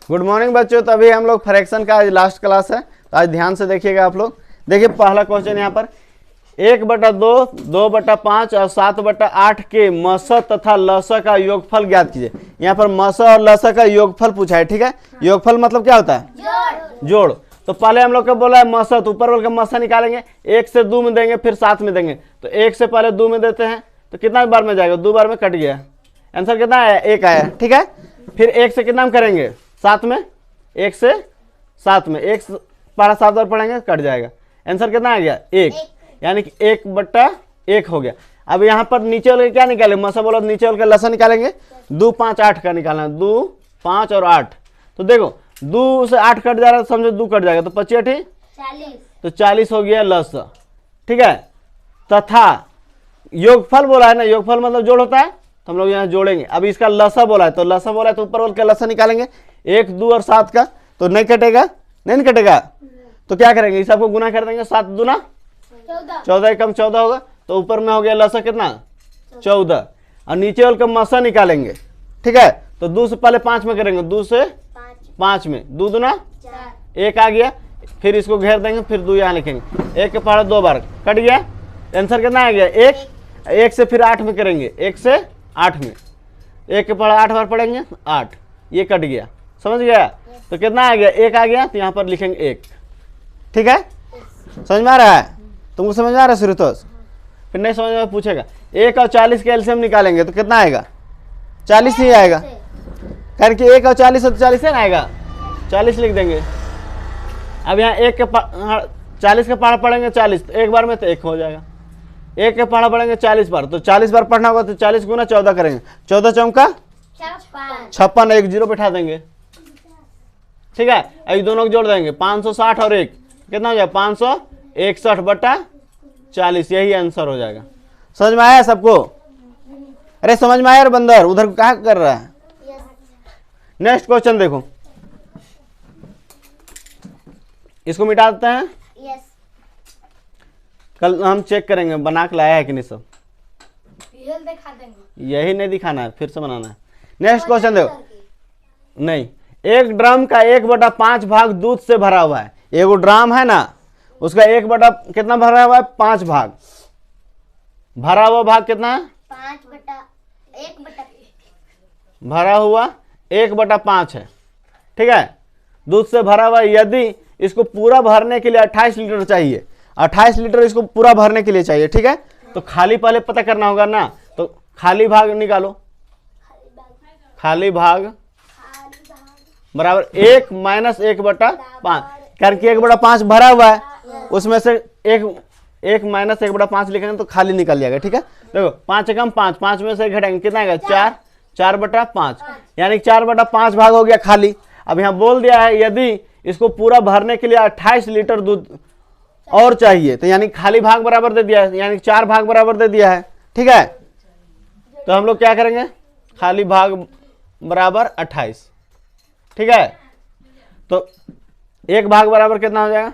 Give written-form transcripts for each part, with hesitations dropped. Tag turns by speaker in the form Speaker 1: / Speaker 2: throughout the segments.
Speaker 1: Good morning बच्चों। तो अभी हम लोग फ्रैक्शन का आज लास्ट क्लास है, तो आज ध्यान से देखिएगा आप लोग। देखिए पहला क्वेश्चन यहाँ पर 1/2, 2/5 और 7/8 के मस तथा लस का योगफल ज्ञात कीजिए। यहाँ पर मस और लस का योगफल पूछा है, ठीक है। योगफल मतलब क्या होता है? जोड़। तो पहले हम लोग को बोला है मस, तो ऊपर वाले का मस निकालेंगे, 1 से 2 में देंगे, फिर 7 में देंगे। तो 1 से पहले 2 में देते हैं तो कितना बार में जाएगा? 2 बार में कट गया। आंसर कितना आया? 1 आया, ठीक है। फिर 1 से कितना करेंगे? 7 में, 1 से 7 में 1 पढ़ा 7 बार पढ़ेंगे कट जाएगा। आंसर कितना आ गया? 1, यानी कि 1/1 हो गया। अब यहाँ पर नीचे वाले क्या निकालेंगे? मसा बोला नीचे वाले का लसा निकालेंगे। 2, 5, 8 का निकालना है। 2, 5 और 8। तो देखो 2 से 8 कट जा रहा है तो समझो 2 कट जाएगा, तो 25 40, तो 40 हो गया लस, ठीक है। तथा योगफल बोला है ना, योगफल मतलब जोड़ होता है, तो हम लोग यहाँ जोड़ेंगे। अब इसका लसा बोला है, तो लसा बोला है तो ऊपर वाले का लसा निकालेंगे। 1, 2 और 7 का, तो नहीं कटेगा, नहीं कटेगा, तो क्या करेंगे? इस सबको गुना कर देंगे। 7 दूना 14, कम 14 होगा, तो ऊपर में हो गया लसा कितना? 14। और नीचे वाले का मसा निकालेंगे, ठीक है। तो 2 से पहले 5 में करेंगे, 2 से 5 में 2 दूना 1 आ गया। फिर इसको घेर देंगे, फिर 2 यहाँ लिखेंगे। 1 के पहाड़ 2 बार कट गया। आंसर कितना आ गया? 1 से फिर 8 में करेंगे, 1 से 8 में 1 के पहाड़ 8 बार पढ़ेंगे, 8, ये कट गया। समझ गया? तो कितना आ गया? 1 आ गया, तो यहाँ पर लिखेंगे 1, ठीक है। समझ में आ रहा है? तुमको समझ में आ रहा है शुरुतोष? फिर नहीं समझ में पूछेगा। 1 और 40 के एलसीएम निकालेंगे तो कितना आएगा? 40 ही आएगा, कारण कि 1 और 40 है तो 40 है ना आएगा, 40 लिख देंगे। अब यहाँ 1 के 40 का पहाड़ा पढ़ेंगे 40, तो एक बार में तो 1 हो जाएगा। 1 के पहाड़ा पढ़ेंगे 40 बार, तो 40 बार पढ़ना होगा, तो 40 गुना 14 करेंगे। 14 चौका 56, 1 0 बैठा देंगे, ठीक है। अब दोनों को जोड़ देंगे, 560 और 1 कितना हो जाएगा? 561/40, यही आंसर हो जाएगा। समझ में आया सबको? अरे समझ में आया यार बंदर, उधर क्या कर रहा है? नेक्स्ट क्वेश्चन देखो, इसको मिटा देते हैं। कल हम चेक करेंगे बना के लाया है कि नहीं सब, दिखा देंगे। यही नहीं दिखाना है, फिर से बनाना है। नेक्स्ट क्वेश्चन देखो, नहीं, एक ड्रम का 1/5 भाग दूध से भरा हुआ है। एगो ड्रम है ना, उसका 1 कितना भरा हुआ है? 5 भाग। भरा हुआ भाग कितना है? 5/1 भरा हुआ 1/5 है, ठीक है। दूध से भरा हुआ, यदि इसको पूरा भरने के लिए 28 लीटर चाहिए, 28 लीटर इसको पूरा भरने के लिए चाहिए, ठीक है। तो खाली पहले पता करना होगा ना, तो खाली भाग निकालो। खाली भाग बराबर 1 - 1/5, करके 1/5 भरा हुआ है, उसमें से 1 - 1/5 लिखेंगे तो खाली निकल जाएगा, ठीक है। देखो 5 कम 5, 5 में से घटाएंगे कितना आएगा? 4, 4/5, यानी 4/5 भाग हो गया खाली। अब यहाँ बोल दिया है यदि इसको पूरा भरने के लिए 28 लीटर दूध और चाहिए, तो यानी खाली भाग बराबर दे दिया है, यानी 4 भाग बराबर दे दिया है, ठीक है। तो हम लोग क्या करेंगे? खाली भाग बराबर 28, ठीक है। तो 1 भाग बराबर कितना हो जाएगा?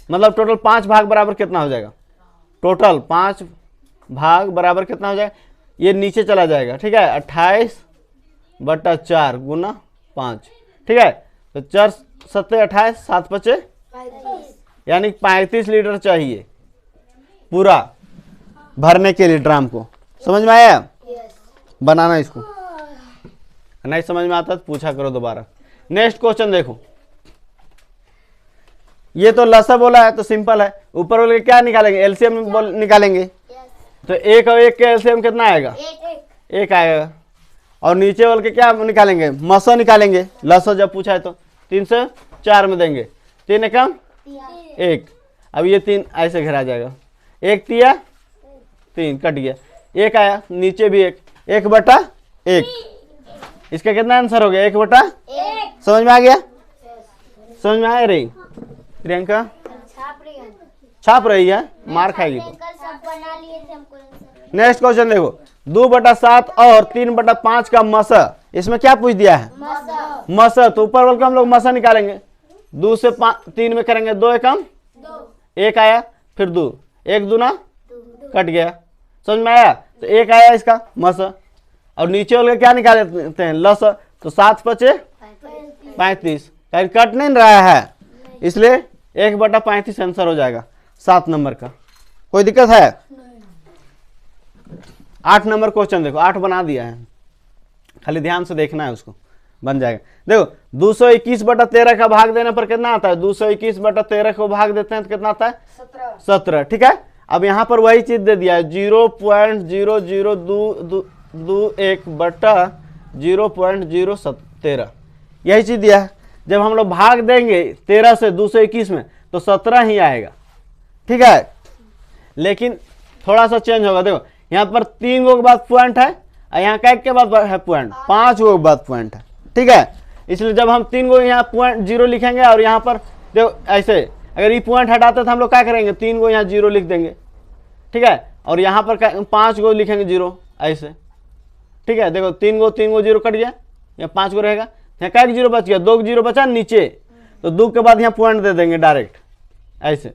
Speaker 1: मतलब टोटल 5 भाग बराबर कितना हो जाएगा? टोटल 5 भाग बराबर कितना हो जाएगा? ये नीचे चला जाएगा, ठीक है। 28/4 गुना 5, ठीक है। तो 4 7 28, 7 5 यानी 35 लीटर चाहिए पूरा भरने के लिए ड्राम को। समझ में आया? बनाना इसको, नहीं समझ में आता तो पूछा करो दोबारा। नेक्स्ट क्वेश्चन देखो, ये तो लसा बोला है तो सिंपल है। ऊपर वाले क्या निकालेंगे? एलसीएम निकालेंगे। तो 1 और 1 के एलसीएम कितना आएगा? 1 आएगा। और नीचे वाले के क्या निकालेंगे? मसा निकालेंगे। लसा जब पूछा है तो 3 से 4 में देंगे, 3 एकम 1। अब ये 3 ऐसे घेरा जाएगा, 1 तिया 3 कट गया, 1 आया, नीचे भी 1, 1/1। इसका कितना आंसर हो गया? 1/1। समझ में आ गया? समझ में आया रही प्रियंका? छाप रही है, मार खाएगी तो। नेक्स्ट क्वेश्चन देखो, 2/7 और 3/5 का मसा, इसमें क्या पूछ दिया है? मसा। तो ऊपर वाले का हम लोग मसा निकालेंगे। 2 से 3 में करेंगे, 2 एकम 1 आया, फिर 2, 1 दूना कट गया। समझ में आया? तो 1 आया इसका मसा। और नीचे वाले क्या निकालते हैं? लस। तो 7 5 35, कट नहीं रहा है, इसलिए 1/35 आंसर हो जाएगा 7 नंबर का। कोई दिक्कत है? 8 नंबर क्वेश्चन देखो, 8 बना दिया है, खाली ध्यान से देखना है, उसको बन जाएगा। देखो 221/13 का भाग देने पर कितना आता है? 221/13 को भाग देते हैं तो कितना आता है? 17। ठीक है, अब यहाँ पर वही चीज दे दिया है 0.0021/0.013, यही चीज दिया है। जब हम लोग भाग देंगे 13 से 221 में तो 17 ही आएगा। ठीक है, लेकिन थोड़ा सा चेंज होगा। देखो यहाँ पर 3 गो के बाद पॉइंट है, यहाँ का 1 के बाद है पॉइंट, 5 गो के बाद पॉइंट है। ठीक है, इसलिए जब हम 3 गो यहाँ पॉइंट 0 लिखेंगे और यहाँ पर देखो ऐसे, अगर ये पॉइंट हटाते तो हम लोग क्या करेंगे? 3 गो यहाँ 0 लिख देंगे। ठीक है, और यहाँ पर 5 गो लिखेंगे 0 ऐसे। ठीक है, देखो 3 गो 0 कट गया, यहाँ 5 गो रहेगा, यहाँ का 0 बच गया, 2 0 बचा नीचे, तो 2 के बाद यहाँ पॉइंट दे देंगे डायरेक्ट ऐसे,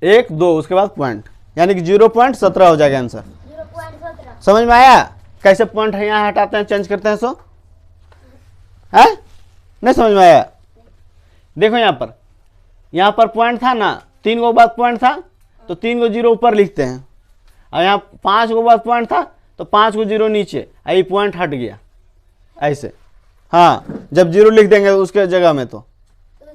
Speaker 1: 1 2 उसके बाद पॉइंट, यानी कि 0.17 हो जाएगा आंसर। समझ में आया कैसे पॉइंट है यहाँ हटाते हैं, चेंज करते हैं? सो है नहीं समझ में आया? देखो यहाँ पर पॉइंट था ना, 3 गो बाद पॉइंट था तो 3 गो 0 ऊपर लिखते हैं, और यहाँ 5 गो बाद पॉइंट था तो 5 गो 0 नीचे, ये पॉइंट हट गया ऐसे। हाँ, जब 0 लिख देंगे उसके जगह में तो
Speaker 2: 0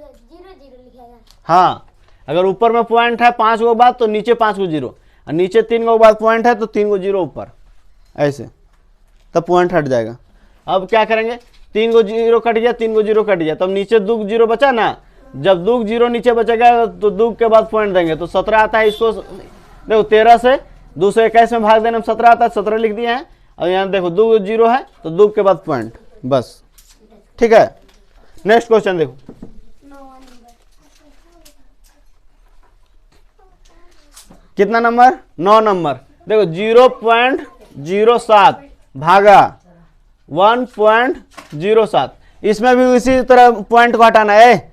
Speaker 1: हाँ, अगर ऊपर में पॉइंट है 5 गो बाद तो नीचे 5 गो 0, और नीचे 3 गो बाद पॉइंट है तो 3 गो 0 ऊपर ऐसे, तब पॉइंट हट जाएगा। अब क्या करेंगे? 3 गो 0 कट गया, 3 गो 0 कट गया, तब नीचे 2 0 बचा ना, जब 2 0 नीचे बचेगा तो 2 के बाद पॉइंट देंगे तो 17 आता है। इसको देखो 13 से 221 में भाग देने में 17 आता है, 17 लिख दिए हैं, और यहाँ देखो 2 0 है तो 2 के बाद पॉइंट, बस। ठीक है, नेक्स्ट क्वेश्चन देखो, कितना नंबर? 9 नंबर। देखो 0.07 भागा 1.07, इसमें भी इसी तरह पॉइंट को हटाना है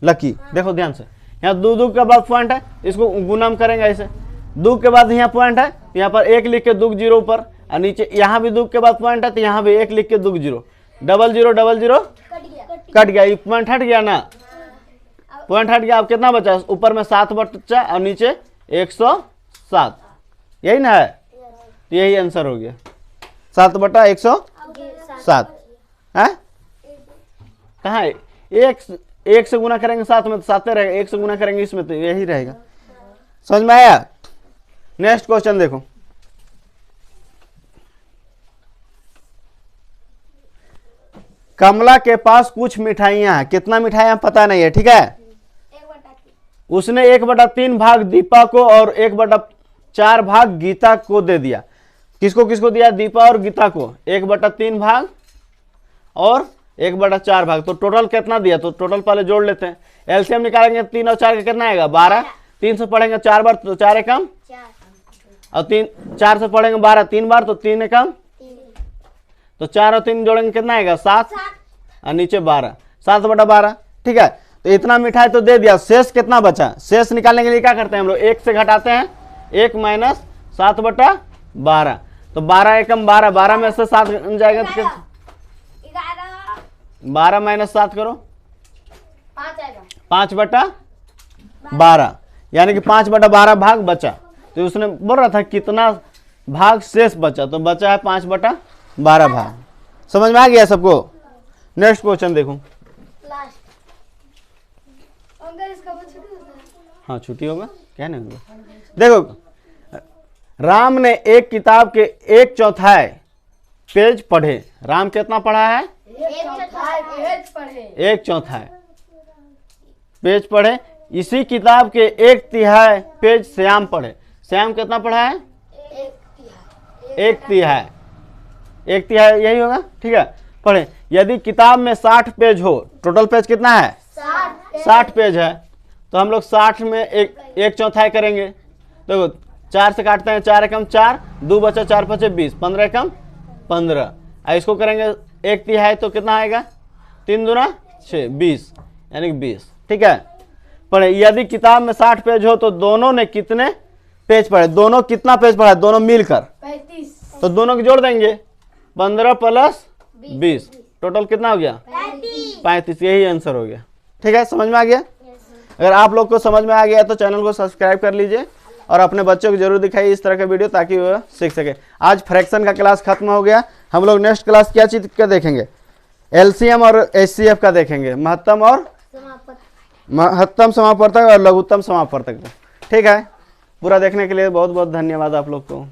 Speaker 1: लकी। देखो ध्यान से, यहाँ 2 के बाद पॉइंट है, इसको गुणम करेंगे ऐसे, 2 के बाद यहाँ पॉइंट है तो यहाँ पर 1 लिख के 2 0 ऊपर, और नीचे यहाँ भी 2 के बाद पॉइंट है तो यहाँ भी 1 लिख के 2 0, 0 0 0 0 कट गया, ये पॉइंट हट गया ना, पॉइंट हट गया। अब कितना बचा? ऊपर में 7 बचा और नीचे 107, यही ना है, तो यही आंसर हो गया 7/107 है। कहाँ है? 1 से गुना करेंगे 7 में तो 7 रहेगा, 1 से गुना करेंगे इसमें तो यही रहेगा। समझ में आया? नेक्स्ट क्वेश्चन देखो, कमला के पास कुछ मिठाइयां हैं, कितना मिठाइयां पता नहीं है। ठीक है, उसने 1/3 भाग दीपा को और 1/4 भाग गीता को दे दिया। किसको किसको दिया? दीपा और गीता को 1/3 भाग और 1/4 भाग, तो टोटल कितना दिया? तो टोटल पहले जोड़ लेते हैं, एलसीएम निकालेंगे, 3 और 4 का कितना आएगा? 12, 3 से पढ़ेंगे 4 बार तो 4 एकम, और 4 से पढ़ेंगे 12 3 बार तो 3 एकम, तो 4 और 3 जोड़ेंगे कितना आएगा? 7, और नीचे 12, 7/12। ठीक है, तो इतना मिठाई तो दे दिया, शेष कितना बचा? शेष निकालने के लिए क्या करते हैं हम लोग? 1 से घटाते हैं, 1 माइनस 7/12, तो 12 एकम 12, 12 में से 7 जाएगा तो 12 माइनस 7 करो, 5/12, यानी कि 5/12 भाग बचा। तो उसने बोल रहा था कितना भाग शेष बचा, तो बचा है 5/12 भाग। समझ में आ गया सबको? नेक्स्ट क्वेश्चन देखो, हाँ छुट्टी होगा क्या नहीं होगा। देखो राम ने एक किताब के 1/4 पेज पढ़े, राम कितना पढ़ा है? 1/4 पेज पढ़े। इसी किताब के 1/3 पेज श्याम पढ़े, श्याम कितना पढ़ा है? 1/3, 1/3 यही होगा। ठीक है, पढ़े। यदि किताब में 60 पेज हो, टोटल पेज कितना है? 60 पेज है, तो हम लोग 60 में 1/4 करेंगे। देखो 4 से काटते हैं, 4 एकम 4, 2 बचा 4 5 20, 15 एकम 15, इसको करेंगे 1/3 तो कितना आएगा? 3 दूना 6, 20, यानी कि 20। ठीक है, पढ़े। यदि किताब में 60 पेज हो तो दोनों ने कितने पेज पढ़े? दोनों कितना पेज पढ़ा? दोनों मिलकर 35, तो दोनों को जोड़ देंगे, 15 + 20, टोटल कितना हो गया?
Speaker 2: 35।
Speaker 1: 35। यही आंसर हो गया। ठीक है, समझ में आ गया? अगर आप लोग को समझ में आ गया तो चैनल को सब्सक्राइब कर लीजिए और अपने बच्चों को जरूर दिखाइए इस तरह का वीडियो, ताकि वह सीख सके। आज फ्रैक्शन का क्लास खत्म हो गया। हम लोग नेक्स्ट क्लास क्या चीज का देखेंगे? एलसीएम और एचसीएफ का देखेंगे, महत्तम समापवर्तक और लघुत्तम समापवर्तक। ठीक है, पूरा देखने के लिए बहुत बहुत धन्यवाद आप लोग को।